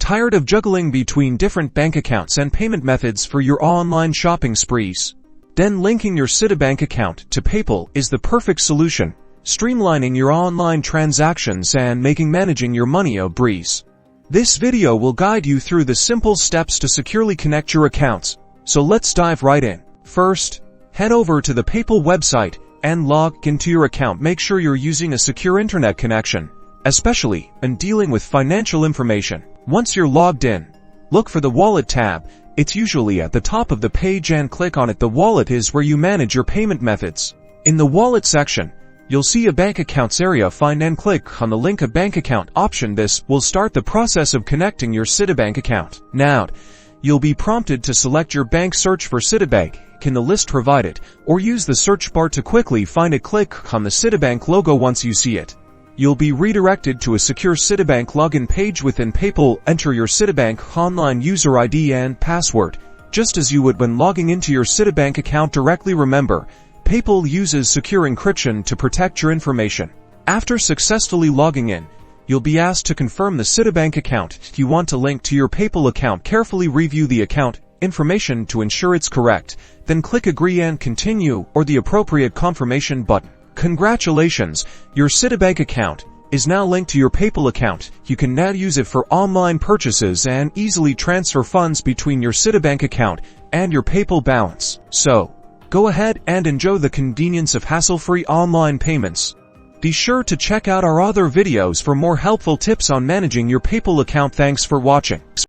Tired of juggling between different bank accounts and payment methods for your online shopping sprees? Then linking your Citibank account to PayPal is the perfect solution, streamlining your online transactions and making managing your money a breeze. This video will guide you through the simple steps to securely connect your accounts, so let's dive right in. First, head over to the PayPal website and log into your account. Make sure you're using a secure internet connection, especially when dealing with financial information. Once you're logged in, look for the Wallet tab. It's usually at the top of the page and click on it. The Wallet is where you manage your payment methods. In the Wallet section, you'll see a Bank Accounts area. Find and click on the link a Bank Account option. This will start the process of connecting your Citibank account. Now, you'll be prompted to select your bank. Search for Citibank in the list provided, or use the search bar to quickly find it. Click on the Citibank logo. Once you see it, you'll be redirected to a secure Citibank login page within PayPal. Enter your Citibank online user ID and password, just as you would when logging into your Citibank account directly. Remember, PayPal uses secure encryption to protect your information. After successfully logging in, you'll be asked to confirm the Citibank account you want to link to your PayPal account. Carefully review the account information to ensure it's correct, then click Agree and Continue or the appropriate confirmation button. Congratulations, your Citibank account is now linked to your PayPal account. You can now use it for online purchases and easily transfer funds between your Citibank account and your PayPal balance. So, go ahead and enjoy the convenience of hassle-free online payments. Be sure to check out our other videos for more helpful tips on managing your PayPal account. Thanks for watching.